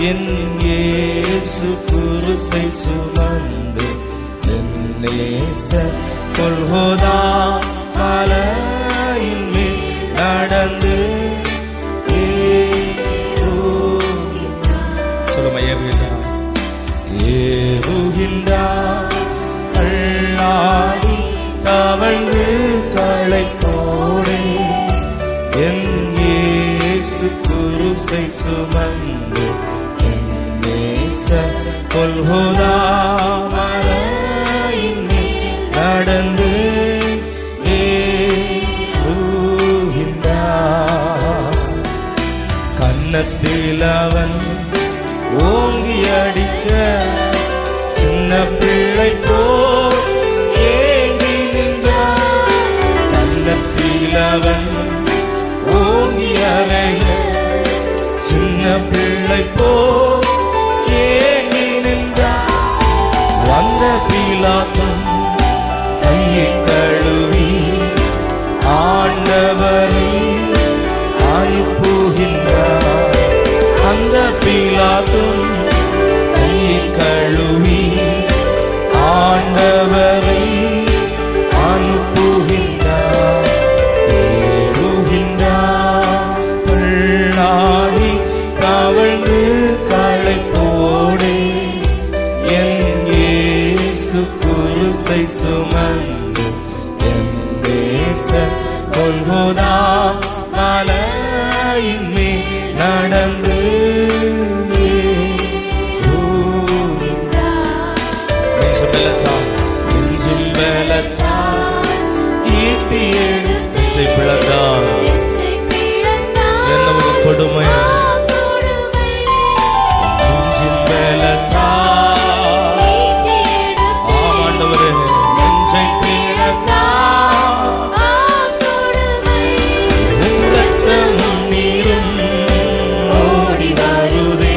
என் இயேசு குருசை சுமந்து நேச கொல்கோதா மலையின் மேல் நடந்து ஏறுகின்றார். அள்ளாடி தவழ்ந்து களைப்போடே என் இயேசு குருசை சுமந்து நேச கொல்கோதா மலையின் மேல் நடந்து ஏறுகின்றார். கன்னத்தில் அவன் ஓங்கி அடிக்க சின்ன பிள்ளை போல் ஏங்கி நின்றான். கன்னத்தில் அவன் ஓங்கி அறைய சின்ன பிள்ளை போல் ஏங்கி நின்றான். வந்த பீலாத்தும் கையை கழுவி ஆண்டவரை அனுப்புகின்றார். அந்த பீலாத்தும் கையை கழுவி ஆண்டவரை அனுப்புகின்றார். ஏறுகின்றார். பள்ளாடி கவழ்ந்து களைப்போடே என் இயேசு குருசை சுமந்து என் தேச கொல்கோதா மலையின் மேல் நடந்து கொடுமை ஆண்டவரே நெஞ்சை பீடத்தா ரத்தமும் நீரும் ஓடி வருதே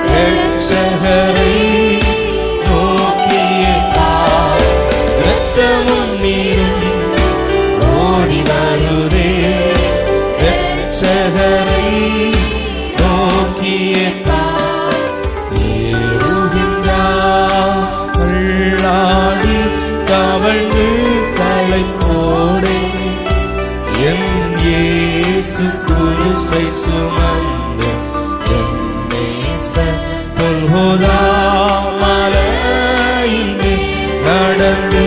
இரட்சகரை நோக்கியே பார். ரத்தமும் நீரும் ஓடி வருதே இரட்சகரை நோக்கியே பார். ஏறுகின்றார். பள்ளாடி கவழ்ந்து களைப்போடே என் இயேசு குருசை சுமந்து என் நேச கொல்கோதா மலையின் மேல் நடந்து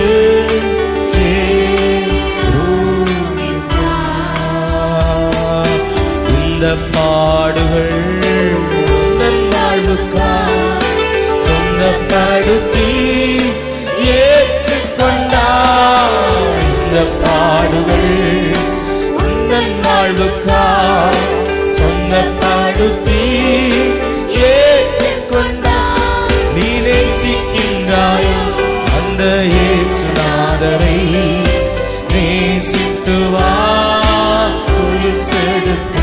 பாடுகள் உந்தன் வாழ்வுக்காய் சொந்தப்படுத்தி ஏற்றுக்கொண்டார். இந்த பாடுகள் உந்தன் வாழ்வுக்காய் சொந்தப்படுத்தி ஏற்றுக்கொண்டார். நீ நேசிக்கின்றாயோ அந்த இயேசுநாதரை நேசித்து வா. குருசெடுத்து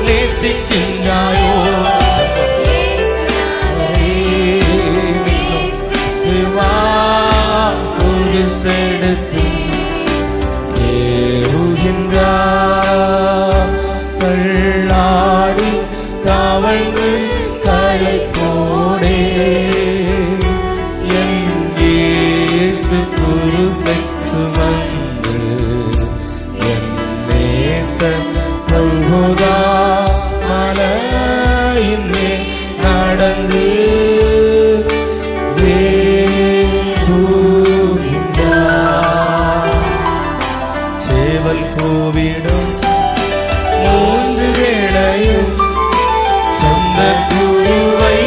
நேசிக்கின்றாயோ குருசெடுத்து ஏறுகின்றார். பள்ளாடி தவழ்ந்து களைப்போடே என் இயேசு குருசை சுமந்து என் நேச கொல்கோதா மலையின் மேல் நடந்து ஏறுகின்றார். சேவல் கூவிடும் மூன்று வேளையும் சொந்த குருவை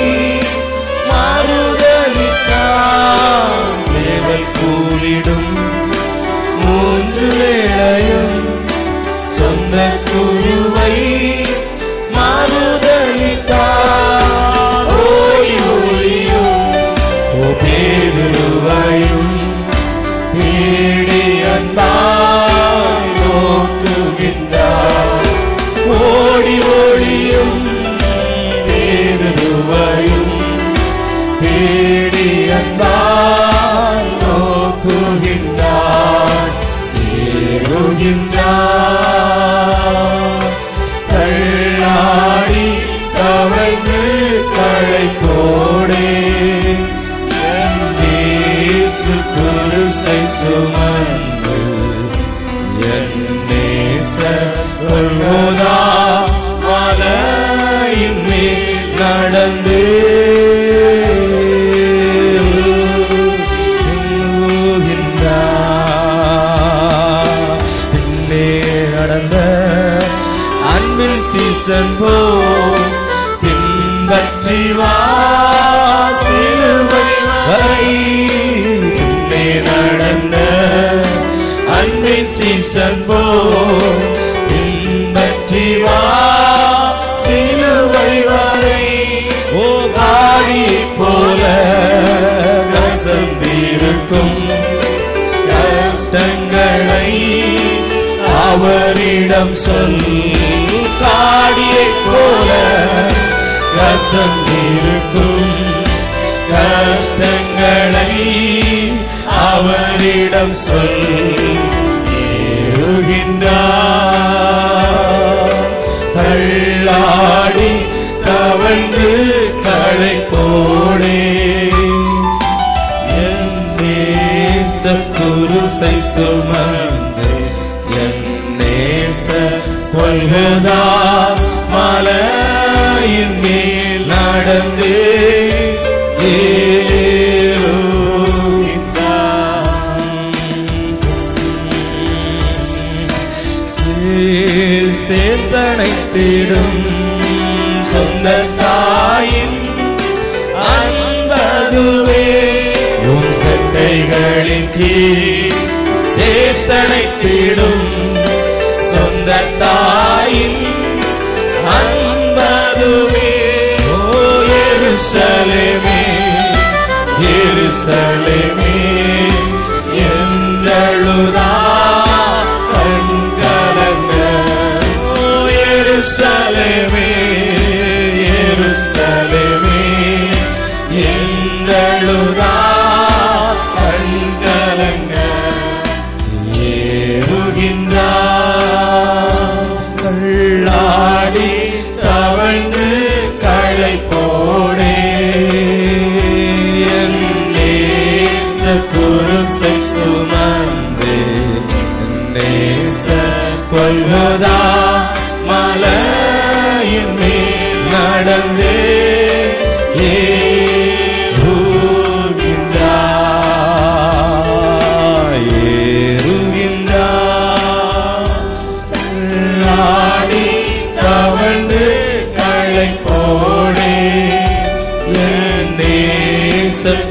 மறுதலித்தார். சேவல் கூவிடும் மூன்று வேளையும் சொந்த குருவை மறுதலித்தார். ஓடி ஒளியும் பேதுருவையும் தேடி அன்பாய் நோக்குகின்றார். ஓடி ஒளியும் பேதுருவையும் தேடி அன்பாய் நோக்குகின்றார். சீசன் போ பின்பற்றி வா சிலுவை வரை முன்னே நடந்த அன்பின் சீசன் போ பின்பற்றி வா சிலுவை வரை. ஓ காடி போல கசந்திருக்கும் கஷ்டங்களை அவரிடம் சொல். காடியை போல கசந்திருக்கும் கஷ்டங்களை அவரிடம் சொல். ஏறுகின்றார் தள்ளாடி தவழ்ந்து களை போடே என் நேச குருசை சுமந்து என் நேச கொள்கதா மலையின் மேல் நடந்து சேர்த்தனைத்திடும் சொந்த தாயின் அன்பதுவே உன் சட்டைகளின் கீழ் சேர்த்தனைத்திடும் சொந்த தாயின் அன்பதுவே. ஓ எருசலேமே எருசலேமே என்றழுதா கண்கலங்க. ஓ எருசலேமே எருசலேமே என்றழுதா கண்கலங்க. ஏறுகின்றார் கள்ளாடி தவழ்ந்து களை போடே என் நேச குருசை சுமந்து நேச கொள்வதா மலையின் மேல் நடந்து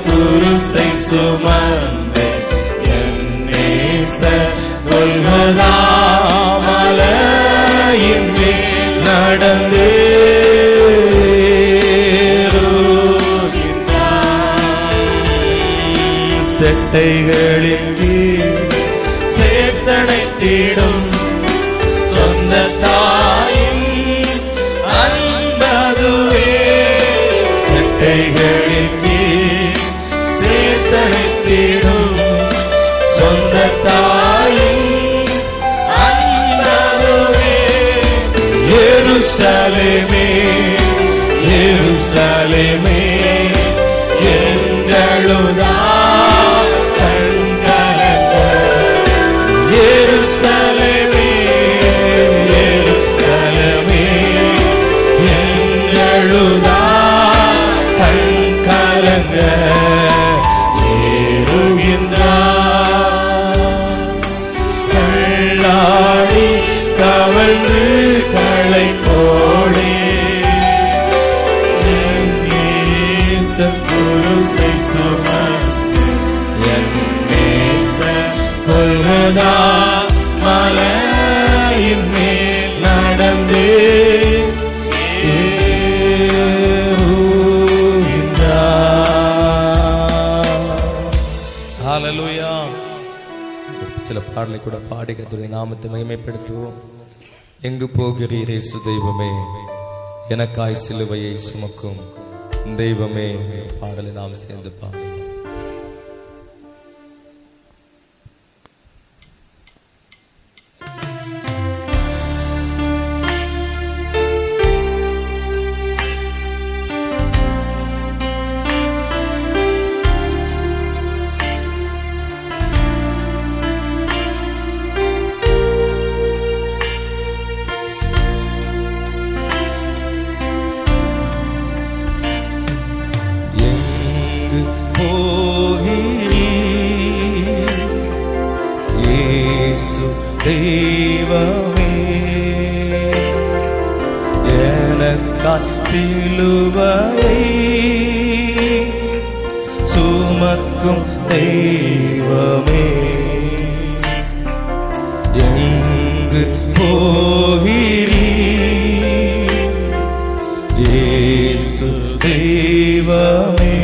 குருசை சுமந்து என் நேச கொள்வதா மலையின் மேல் நடந்து செட்டைகளின் கீழ் சேர்த்தனைத்திடும் சொந்த தாயின் அன்பதுவே. செட்டைகளின் சேர்த்தனைத்திடும் சொந்த தாயின் அன்பதுவே. எருசலேமே எருசலேமே என்றழுதா கண்கலங்க. எருசலேமே எருசலேமே என்றழுதா கண்கலங்க. கள்ளாடி தவழ்ந்து களை போடே நேச குருசை சுமந்து என் நேச கொள்வதா மலையின் மேல் நடந்து ஹல்லேலூயா. சில பாடலை கூட பாடி கர்த்தருடைய நாமத்தை மகிமைப்படுத்துவோம். எங்கு போகிறீர் இயேசு தெய்வமே, எனக்காய் சிலுவையை சுமக்கும் தெய்வமே. பாடலை நாம் சேர்ந்து பாடி தெய்வமே எனக்காய் சிலுவையை சுமக்கும் தெய்வமே, எங்கு போகிறீர் இயேசு தெய்வமே,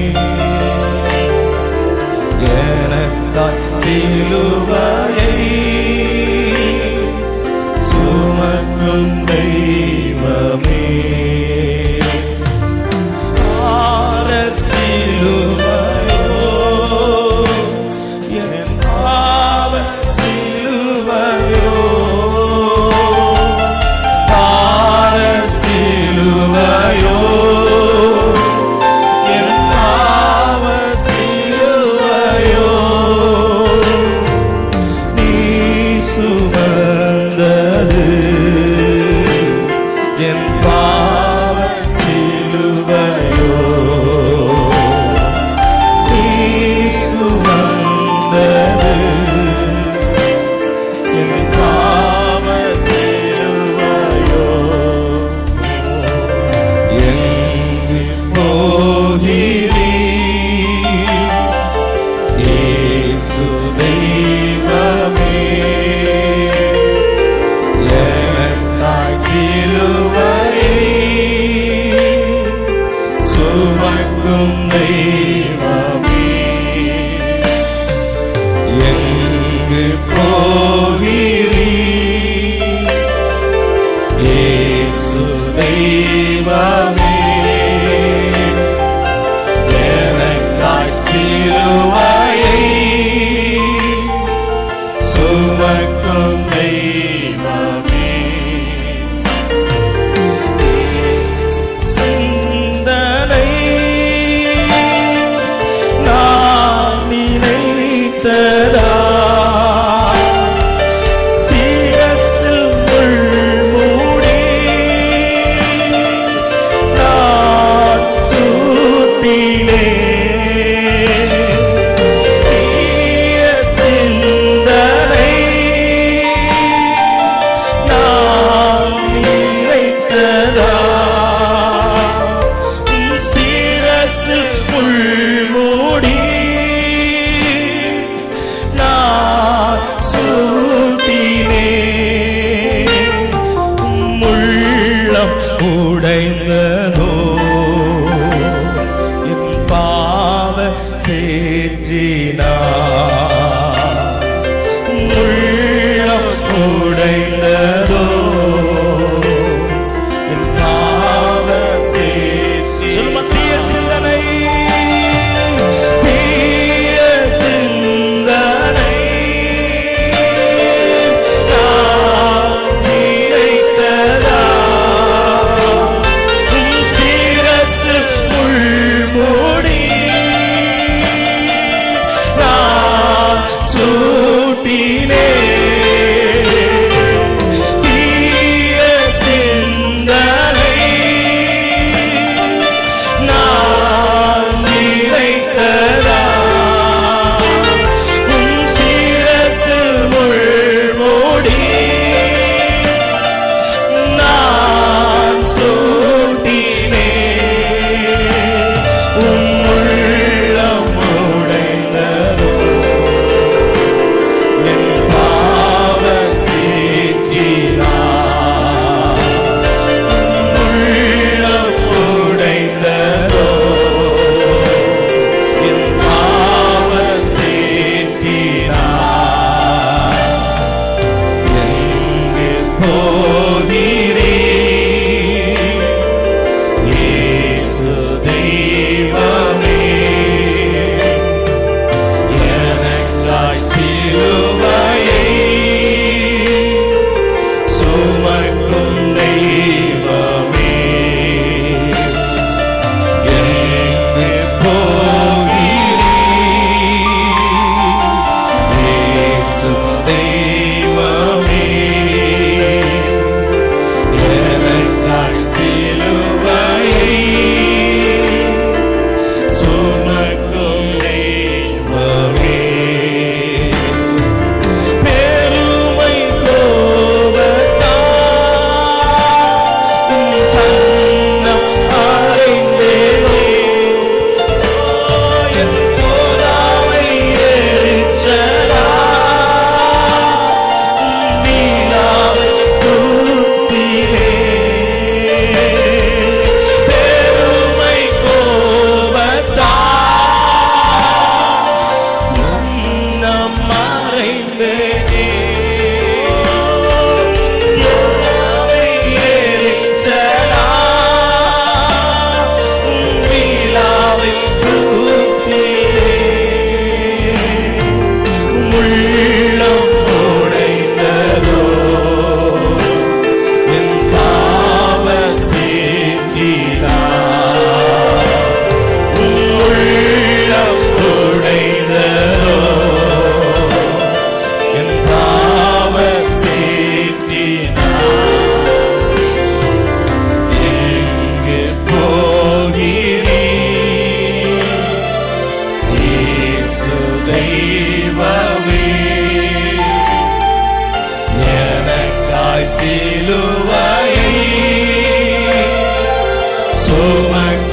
எனக்காய் சிலுவையை சுமக்கும் தெய்வமே. ஆர சிலுவையோ என்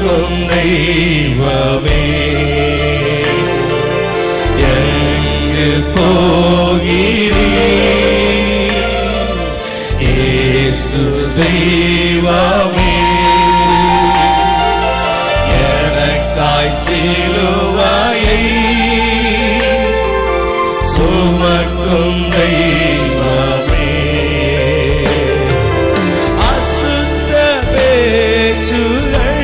சுமக்கும் தெய்வமே எங்கு போகிறீர் இயேசு தெய்வமே எனக்காய் சிலுவையை சுமக்கும் தெய்வமே அசுத்த பேச்சுகள்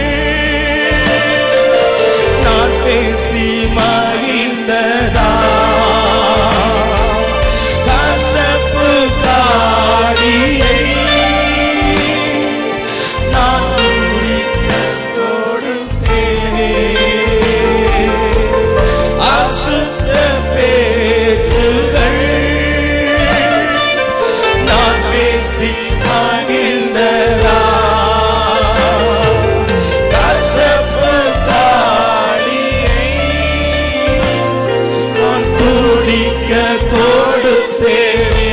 நான் பேசி மகிழ்ந்ததா கசப்பு காடியை நான் குடிக்க கொடுத்தேனே அசுத்த பேச்சுகள் நான் பேசி மகிழ்ந்ததா கசப்பு காடியை நான் குடிக்க கொடுத்தேனே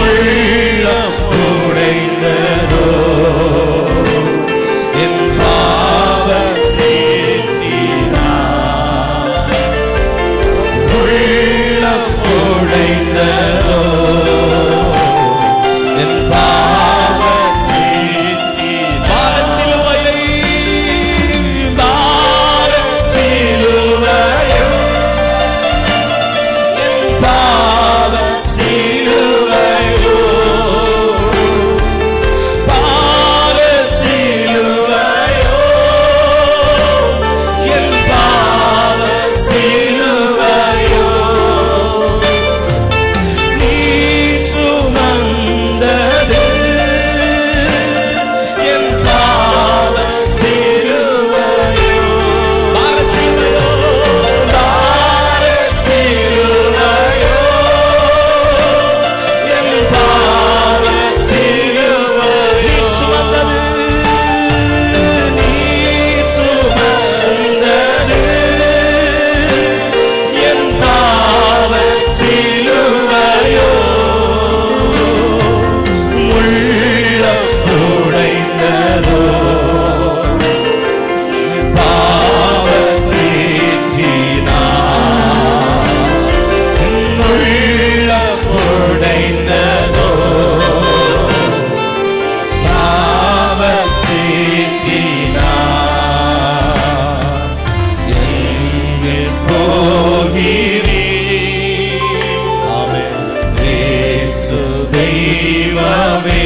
உள்ளம் உடைந்ததோ என் பாவ சேற்றினார் உள்ளம் உடைந்ததோ என் பாவ சேற்றினார் பார சிலுவையை பார சிலுவையை என் பாவ சிலுவையோ பார சிலுவையோ என் பாவ சிலுவையோ நீ சுமந்தது என் பாவ சிலுவையோ பார சிலுவையோ பார சிலுவையோ என் பாவ சிலுவையோ நீ சுமந்தது நீ சுமந்தது என் பாவ சிலுவையோ உள்ளம் உடைந்ததோ பாவ சேற்றினார் உள்ளம் உடைந்ததோ பாவ சேற்றினார் எங்கு போகிறீர் ஆமென் இயேசு தெய்வமே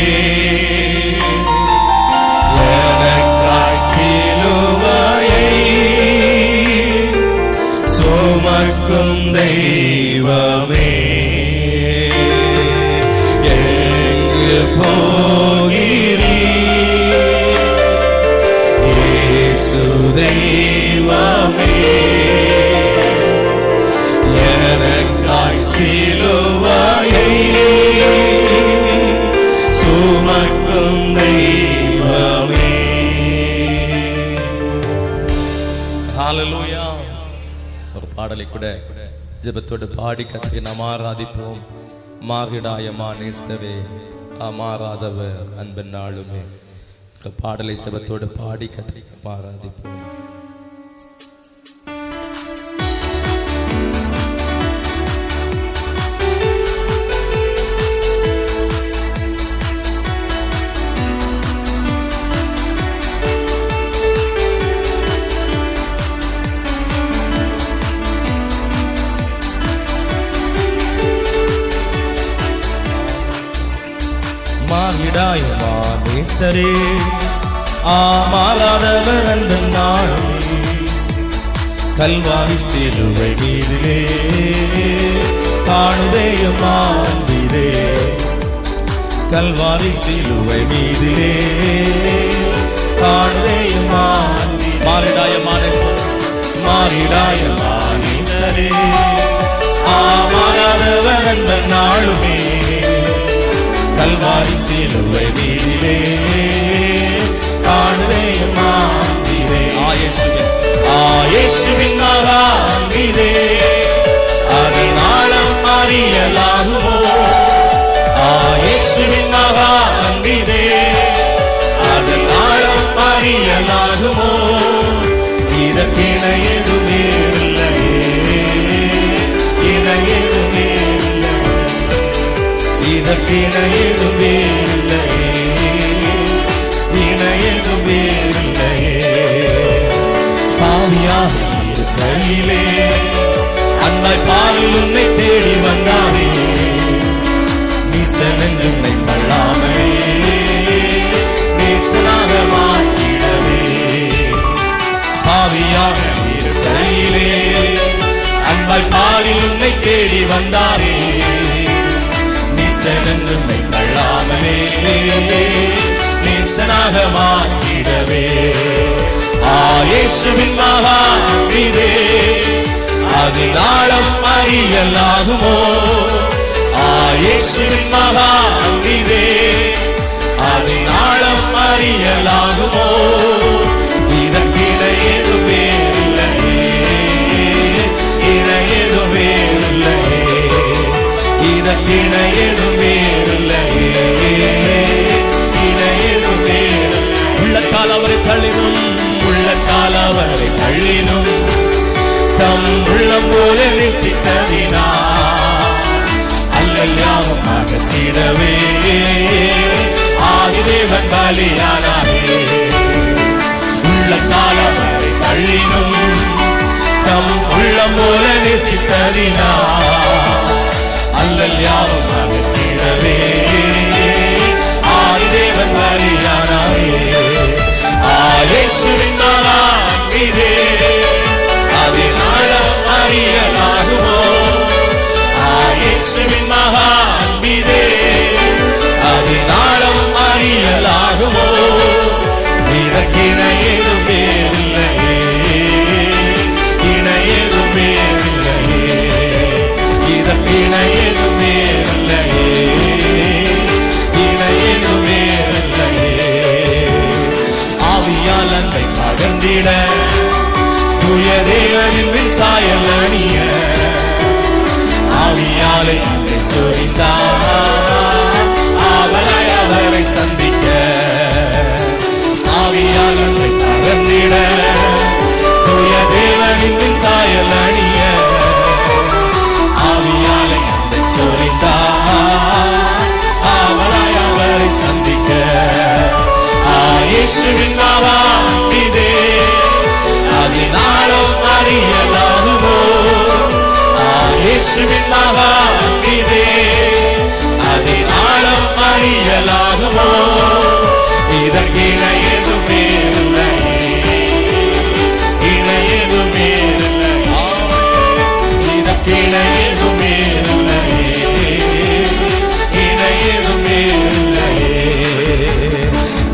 எனக்காய் சிலுவையை சுமக்கும் தெய்வமே எங்கு போகிறீர் இயேசு தெய்வமே எனக்காய் சிலுவையை சுமக்கும் தெய்வமே ஹalleluya ஒரு பாடலை கூட ஜெபத்தோடு பாடி கர்த்தரை நாம் ஆராதிப்போம் மாகிடாயமா நேசவே அமாராதவர் அன்பன் நாளுமே ஒரு பாடலை ஜெபத்தோடு பாடி கர்த்தரை நாம் ஆராதிப்போம் மாகிடாயமா நேசரே ஆமாறாதவர் அன்பன் நாளுமே கல்வாரி சிலுவை மீதிலே காணுதேயும் ஆண்டிதே கல்வாரி சிலுவை மீதிலே காணுதேயும் ஆண்டி மாறிடாயமா மாறிடாயமா நேசரே ஆமாறாதவர் அன்பன் நாளுமே கல்வாரி சிலுவை மீதிலே காணுதேயும் ஆண்டிதே ஆயேசுவின் மகாந்திதே அதனாலம் அறியலாகுமோ ஆயேசுவின் மகாந்திதே அதனாலம் அறியலாகுமோ? இதற்கிணை எதுவுமே இல்லையே, இணை எதுவுமே இல்லையே, இதற்கிணை எதுவுமே இல்லையே, இணை எதுவுமே இல்லையே. பாவியாக இருக்கையிலே அன்பாய் பாரில் உன்னை தேடி வந்தாரே, நீசனென்று உன்னை தள்ளாமலே நேசனாக மாற்றிடவே. பாவியாக இருக்கையிலே அன்பாய் பாரில் உன்னை தேடி வந்தாரே, நீசனென்று உன்னை தள்ளாமலே நேசனாக மாற்றிடவே. இயேசுவின் மகா அன்பிலே அதில் ஆழம் அறியலாகுமோ? இயேசுவின் மகா அன்பிலே அதில் ஆழம் அறியலாகுமோ? இதற்கிணை எதுவுமே இல்லையே, இணை எதுவுமே இல்லையே, இதற்கிணை எதுவுமே இல்லையே, இணை எதுவுமே. உள்ளத்தால் அவரை தள்ளினும், உள்ளத்தால் அவரை தள்ளினும், தம் உள்ளம் போல நேசித்ததினா அல்லல் யாவும் அகற்றிடவே ஆதிதேவன் பலியானாரே. உள்ளத்தால் அவரை தள்ளினும், தம் உள்ளம் போல நேசித்ததினா அல்லல் யாவும் அகற்றிடவே ஆதிதேவன் பலியானாரே. இயேசுவின் மகா அன்பிலே அதில் ஆழம் அறியலாகுமோ? இயேசுவின் மகா அன்பிலே அதில் ஆழம் அறியலாகுமோ? இதற்கிணை எதுவுமே இல்லையே, இணை எதுவுமே இல்லையே, இதற்கிணை எதுவுமே இல்லையே, இணை எதுவுமே இல்லையே. ஆவியால் அன்பை பகிர்ந்திட தூய தேவனின் சாயல் அணிய ஆவியாலை அன்பை சொரிந்தார் ஆவலாய் அவரை சந்திக்க. ஆவியால் அன்பை பகிர்ந்திட தூய தேவனின் சாயல் அணிய ஆவியாலை அன்பை சொரிந்தார் ஆவலாய் அவரை சந்திக்க. இயேசுவின் மகா அன்பிலே அதில் ஆழம் அறியலாகுமோ? இயேசுவின் மகா அன்பிலே அதில் ஆழம் அறியலாகுமோ? இதற்கிணை எதுவுமே இல்லையே, இணை எதுவுமே இல்லையே, இதற்கிணை எதுவுமே இல்லையே, இணை எதுவுமே இல்லையே.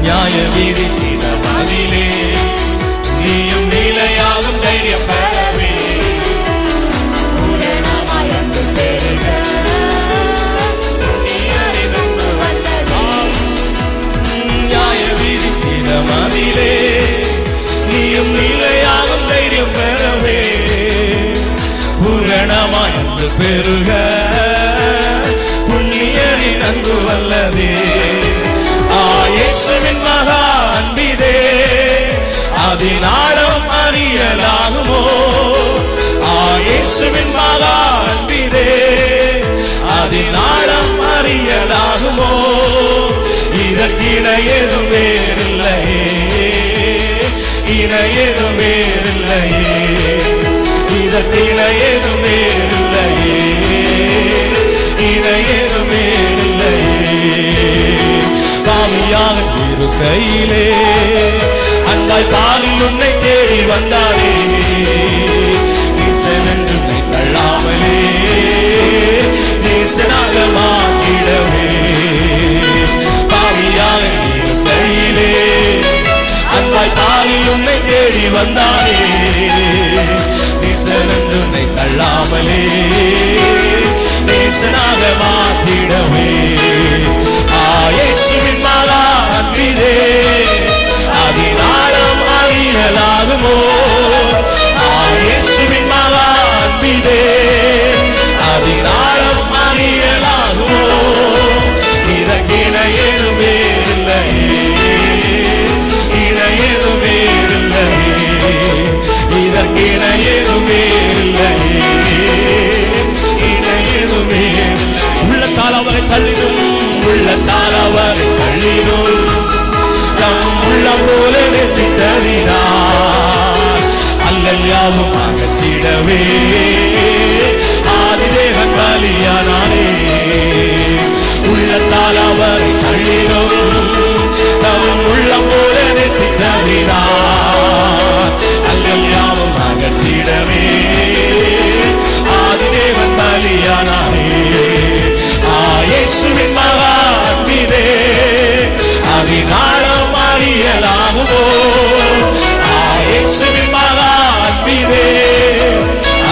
நியாய விதித்திட மதிலே நீயும் நிலையாகும் தைரியம் பெறவே நியாய விதித்திட மதிலே நீயும் நிலையாகும் தைரியம் பெறவே பூரணமாய்ந்து பெருக புண்ணியரின் அன்பு வல்லதே. இயேசுவின் மகா அன்பிலே அதில் ஆழம் அறியலாகுமோ? இயேசுவின் மகா அன்பிலே அதில் ஆழம் அறியலாகுமோ? இதற்கிணை எதுவுமே இல்லையே, இணை எதுவுமே இல்லையே, இதற்கிணை எதுவுமே இல்லையே, இணை எதுவுமே இல்லையே. சாமியாக இருக்கையிலே அன்பாய் பாரில் உன்னை தேடி வந்தாரே, நீசனென்று உன்னை தள்ளாமலே நேசனாக மாற்றிடவே. பாவியாக இருக்கையிலே அன்பாய் பாரில் உன்னை தேடி வந்தாரே, நீசனென்று உன்னை தள்ளாமலே நேசனாக மாற்றிடவே. இயேசுவின் மகா அன்பிலே அதில் ஆழம் அறியலாகுமோ? இயேசுவின் மகா அன்பிலே அதில் ஆழம் அறியலாகுமோ? இதற்கிணை எதுவுமே இல்லையே, இணை எதுவுமே உள்ளத்தால் அவரை தள்ளினோம் தம் உள்ளம் போல நேசித்ததினார் அல்லல் யாவும் அகற்றிடவே ஆதிதேவன் பலியானாரே. உள்ளத்தால் அவரை தள்ளினோம் தம் உள்ளம் போல நேசித்ததினார் அல்லல் யாவும் அகற்றிடவே ஆதிதேவன் பலியானாரே. இயேசுவின் மகா அன்பிலே அதினாலும் அறியலாகுமோ? இயேசுவின் மகா அன்பிலே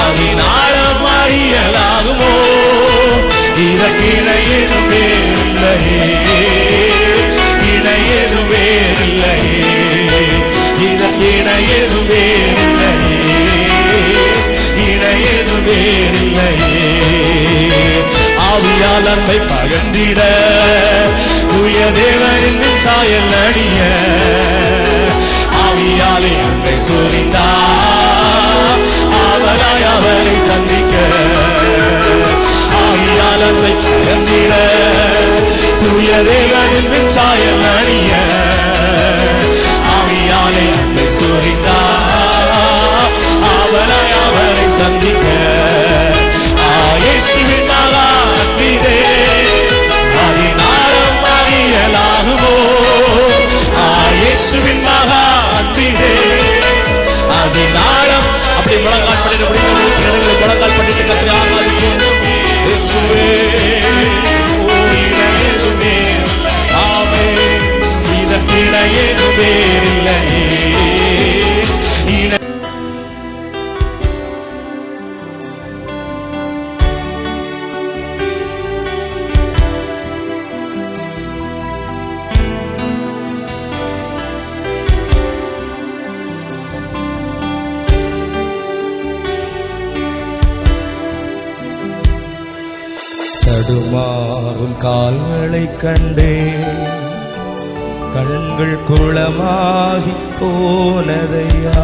அதினாலும் அறியலாகுமோ? இதற்கு இணையேதும் வேறில்லையே, இணையேதும் வேறில்லையே, இதற்கு இணையேதும் வேறில்லையே, இணையேதும் வேறில்லையே. ஆவியால் அன்பை பகிர்ந்திட தூய தேவனின் சாயல் அணிய ஆவியாலே அன்பை சொரிந்தார் ஆவலாய் அவரை சந்திக்க. ஆவியால் அன்பை பகிர்ந்திட தூய தேவனின் சாயல் அணிய ஆவியாலே அன்பை சொரிந்தார் ஆவலாய் அவரை சந்திக்க. இயேசுவின் மகா அன்பிலே அதினாலும் அறியலாகுமோ? இயேசுவின் மகா அன்பிலே அதினாலும் அப்படி முழங்கால் பண்ணிட்டு முழங்கால் பண்ணிட்டு கத்திரை ஆராதிக்கும். இயேசுவே இணையேதுமே ஆமே இதற்கு இணையேதுமே இல்லையே. தடுமாறும் கால்களை கண்டே கண்கள் குளமாகி போனதையா.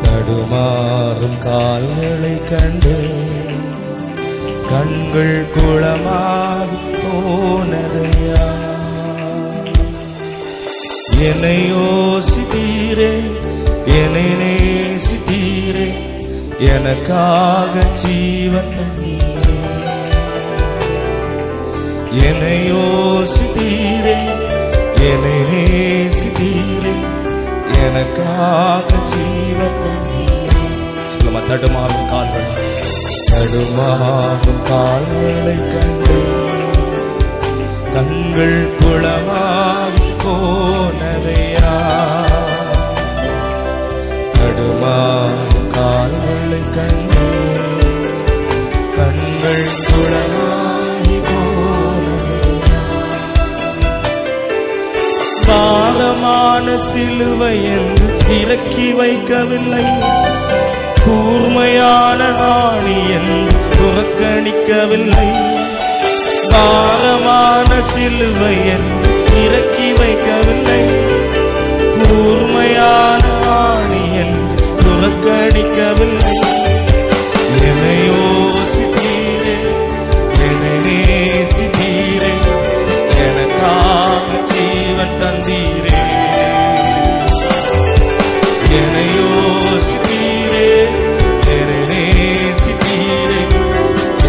தடுமாறும் கால்களை கண்டே கண்கள் குளமாகி போனதையா. என்னை யோசித்தீரே, என்னை நேசித்தீரே, எனக்காக ஜீவன் தந்தீரே. என்னை யோசித்தீரே, என்னை நேசித்தீரே, எனக்காக ஜீவன் தந்தீரே. சொல்லுமா, தடுமாறும் கால்கள், தடுமாறும் கால்களை கண்டு கண்கள் குளமாகி போனதையா. தடுமாறும் கால்களை கண்டு கண்கள் குளமாகி போனதையா. பாரமான சிலுவை என்று இறக்கி வைக்கவில்லை, கூர்மையான ஆணி என்று புறக்கணிக்கவில்லை. பாரமான சிலுவை என்று இறக்கி வைக்கவில்லை, கூர்மையான ஆணி என்று புறக்கணிக்கவில்லை. என்னை யோசித்தீரே, என்னை நேசித்தீரே, எனக்காக ஜீவன் தந்தீரே. என்னை யோசித்தீரே, என்னை நேசித்தீரே,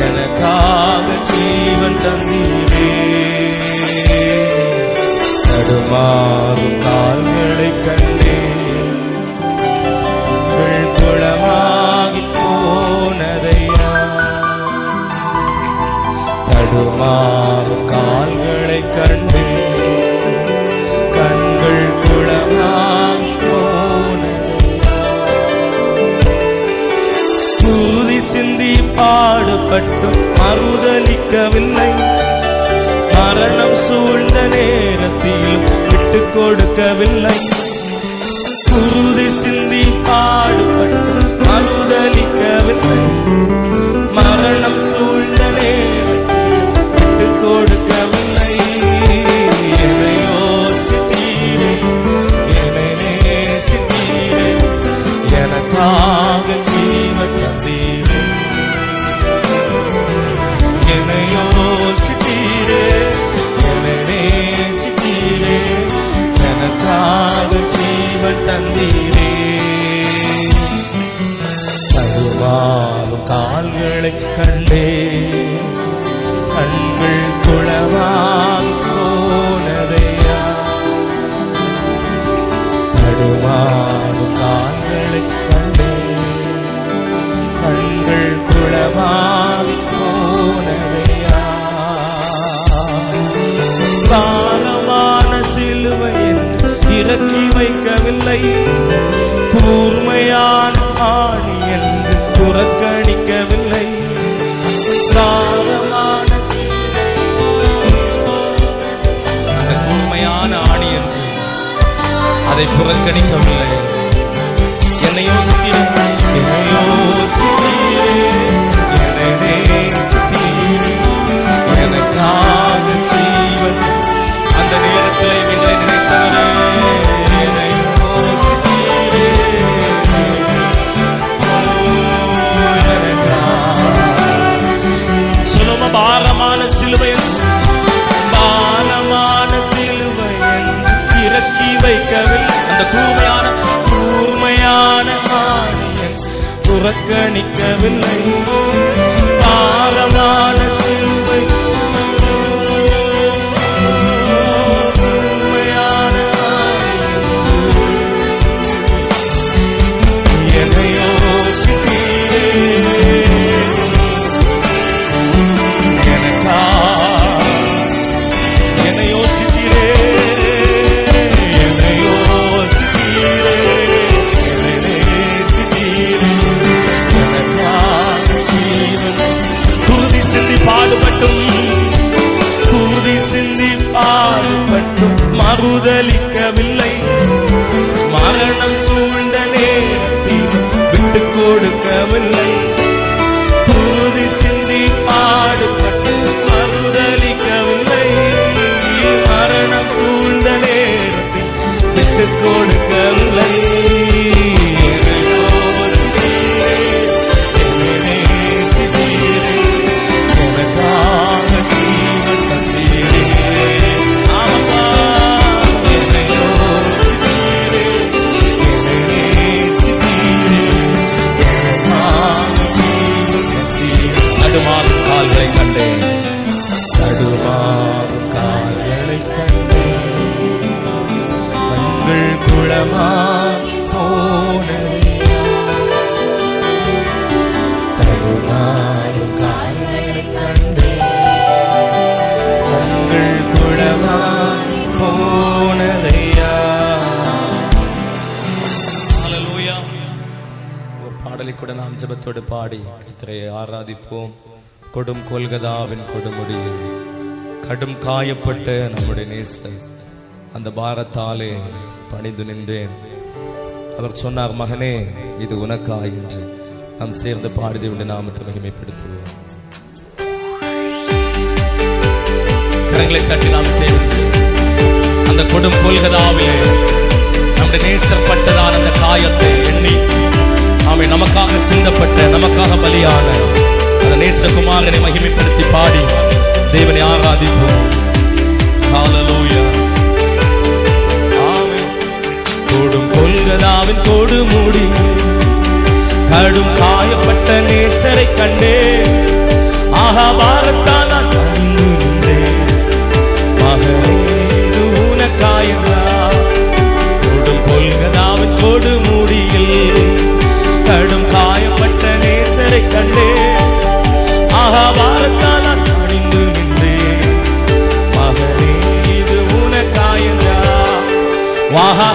எனக்காக ஜீவன் தந்தீரே. தடுமாறும் கால்களை கண்டே குளமாகி போனதையா. தடுமாறும் கால்களை கண்டே கண்கள் குளமாகி போனதையா. குருதி சிந்தி பாடுபட்டும் மறுதலிக்கவில்லை, மரணம் சூழ்ந்த நேரத்திலும் விட்டு கொடுக்கவில்லை. குருதி சிந்தி பாடுபட்டு மறுதலிக்கவில்லை, மரணம் சூழ்ந்த நேரத்திலும் விட்டு கொடுக்கவில்லை. என்னை யோசித்தீரே, என்னை நேசித்தீரே, எனக்காக ஜீவன் தந்தீரே. என்னை யோசி கண்டே கண்கள் குளமாய் போனதையா தடுமாறும் கால்களை கண்டே கண்கள் குளமாய் போனதையா பாரமான சிலுவையில் இறக்கி வைக்கவில்லை கூர்மையான ஆணி என்று புறக்கணிக்கவில்லை பாரமான அந்த கூர்மையான ஆணி என்று அதை புறக்கணிக்கவில்லை என்னை யோசித்தீரே எனக்காக ஜீவன் அந்த நேரத்தில் என்னை நினைத்தவரே என்னை யோசித்தீரே சொல்லுமா பாரமான சிலுவையில் இறக்கி வைக்கவில்லை அந்த கூர்மையான ஆணியன் புறக்கணிக்கவில்லை பாரமான சிலுவை கூர்மையான என்னை யோசித்தீரே எனக்கா என்னை யோசித்தீரே கூதி சிந்தி பாடுபட்டும் மறுதலிக்கவில்லை மரணம் சூழ்ந்த நேரத்தில் விட்டு கொடுக்கவில்லை கூதி சிந்தி பாடுபட்டும் மறுதலிக்கவில்லை மரணம் சூழ்ந்த நேரத்தில் விட்டு கொடுக்கவில்லை கால்களை கண்டேன் தடுமாறும் கால்களை கண்டேன் கண்கள் குளமாய் போனதையா தடுமாறும் கால்களை கண்டேன் கண்கள் குளமாய் போனதையா. ஹல்லேலூயா. ஒரு பாடலை கூட நாம் ஜெபத்தோடு பாடி கர்த்தரை ஆராதிப்போம். கொடும் கொல்கதாவின் கொடுமுடியில் கடும் காயப்பட்ட நம்முடைய நேசர் அந்த பாரத்தாலே பணிந்து நின்றேன். அவர் சொன்னார், மகனே இது உனக்காய் என்று. நாம் சேர்ந்து பாடி உண்டு நாமத்தை மகிமைப்படுத்துவோம். கரங்களை தட்டி நாம் சேர்ந்து அந்த கொடும் கொல்கதாவிலே நம்முடைய நேசர் பட்டதான அந்த காயத்தை எண்ணி ஆமை நமக்காக சிந்தப்பட்ட நமக்காக பலியான அந்த நேசகுமாரனை மகிமைப்படுத்தி பாடி தேவனை ஆராதிப்போம். ஹல்லேலூயா. ஆமென். கொடும் கொல்கதாவின் கொடுமுடி கடும் காயப்பட்ட நேசரை கண்டே ஆஹா பாரத்தால் நான் பணிந்து நின்றேன். மகனே இது உனக்காயன்றா. கொடும் கொல்கதாவின் கொடுமுடியில் கடும் காயப்பட்ட நேசரை கண்டே பாரத்தால் நான் பணிந்து நின்றேன். மகனே இது உனக்காயன்றா. வாஹா